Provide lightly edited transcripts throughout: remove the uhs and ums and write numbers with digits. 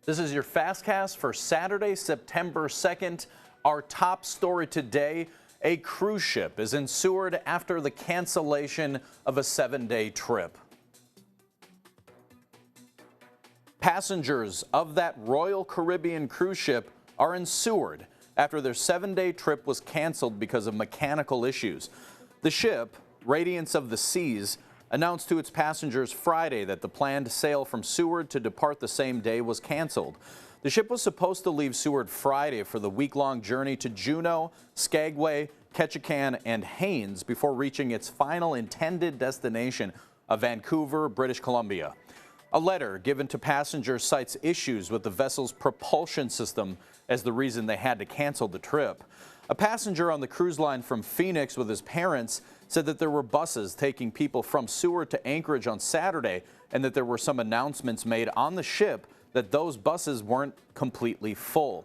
This is your FastCast for Saturday, September 2nd. Our top story today, a cruise ship is in Seward after the cancellation of a 7-day trip. Passengers of that Royal Caribbean cruise ship are in Seward after their 7-day trip was canceled because of mechanical issues. The ship, Radiance of the Seas, announced to its passengers Friday that the planned sail from Seward to depart the same day was canceled. The ship was supposed to leave Seward Friday for the week-long journey to Juneau, Skagway, Ketchikan, and Haines before reaching its final intended destination of Vancouver, British Columbia. A letter given to passengers cites issues with the vessel's propulsion system as the reason they had to cancel the trip. A passenger on the cruise line from Phoenix with his parents said that there were buses taking people from Seward to Anchorage on Saturday and that there were some announcements made on the ship that those buses weren't completely full.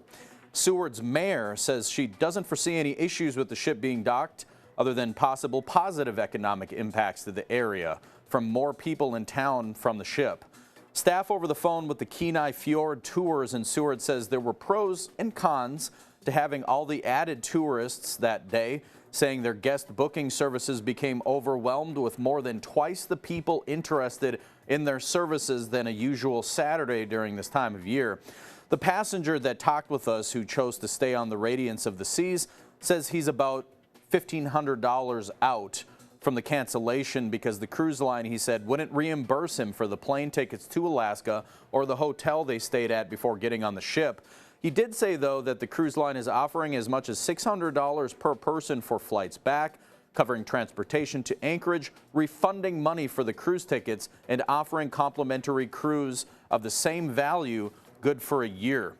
Seward's mayor says she doesn't foresee any issues with the ship being docked other than possible positive economic impacts to the area from more people in town from the ship. Staff over the phone with the Kenai Fjord Tours in Seward says there were pros and cons to having all the added tourists that day, saying their guest booking services became overwhelmed with more than twice the people interested in their services than a usual Saturday during this time of year. The passenger that talked with us who chose to stay on the Radiance of the Seas says he's about $1,500 out from the cancellation because the cruise line, he said, wouldn't reimburse him for the plane tickets to Alaska or the hotel they stayed at before getting on the ship. He did say, though, that the cruise line is offering as much as $600 per person for flights back, covering transportation to Anchorage, refunding money for the cruise tickets, and offering complimentary cruise of the same value, good for a year.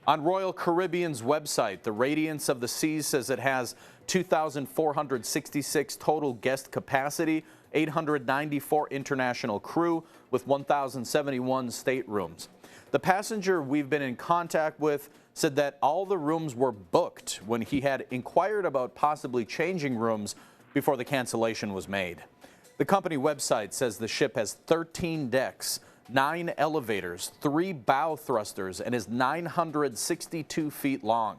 On Royal Caribbean's website, the Radiance of the Seas says it has 2,466 total guest capacity, 894 international crew, with 1,071 staterooms. The passenger we've been in contact with said that all the rooms were booked when he had inquired about possibly changing rooms before the cancellation was made. The company website says the ship has 13 decks, 9 elevators, 3 bow thrusters, and is 962 feet long.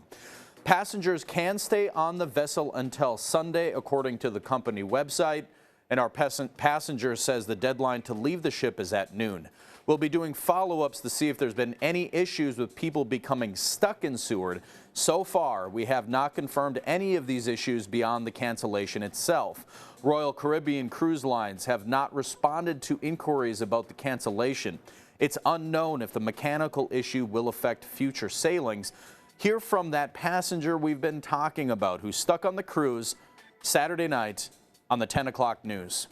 Passengers can stay on the vessel until Sunday, according to the company website, and our passenger says the deadline to leave the ship is at noon. We'll be doing follow-ups to see if there's been any issues with people becoming stuck in Seward. So far, we have not confirmed any of these issues beyond the cancellation itself. Royal Caribbean Cruise Lines have not responded to inquiries about the cancellation. It's unknown if the mechanical issue will affect future sailings. Hear from that passenger we've been talking about who's stuck on the cruise Saturday night on the 10 o'clock news.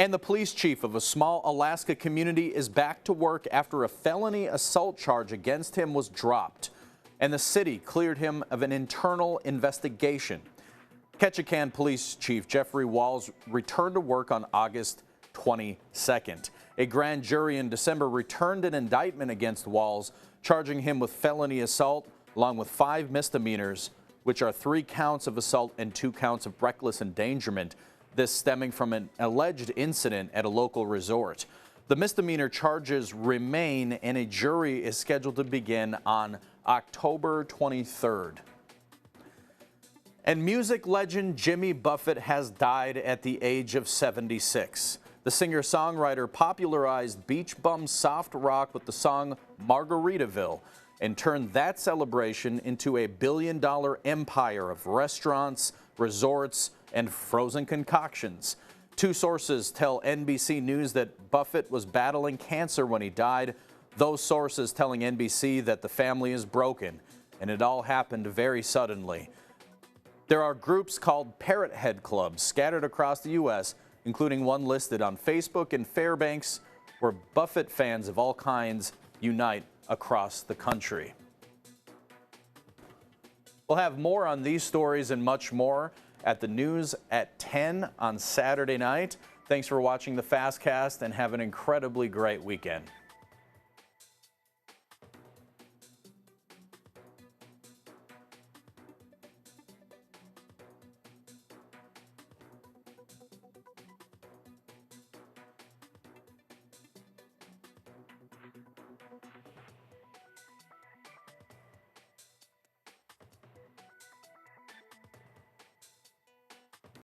And the police chief of a small Alaska community is back to work after a felony assault charge against him was dropped, and the city cleared him of an internal investigation. Ketchikan Police Chief Jeffrey Walls returned to work on August 22nd. A grand jury in December returned an indictment against Walls, charging him with felony assault along with 5 misdemeanors, which are 3 counts of assault and 2 counts of reckless endangerment. This stemming from an alleged incident at a local resort. The misdemeanor charges remain, and a jury is scheduled to begin on October 23rd. And music legend Jimmy Buffett has died at the age of 76. The singer-songwriter popularized beach bum soft rock with the song Margaritaville and turned that celebration into a billion-dollar empire of restaurants, resorts, and frozen concoctions. 2 sources tell NBC News that Buffett was battling cancer when he died. Those sources telling NBC that the family is broken, and it all happened very suddenly. There are groups called Parrot Head Clubs scattered across the U.S., including one listed on Facebook in Fairbanks, where Buffett fans of all kinds unite across the country. We'll have more on these stories and much more at the news at 10 on Saturday night. Thanks for watching the FastCast and have an incredibly great weekend.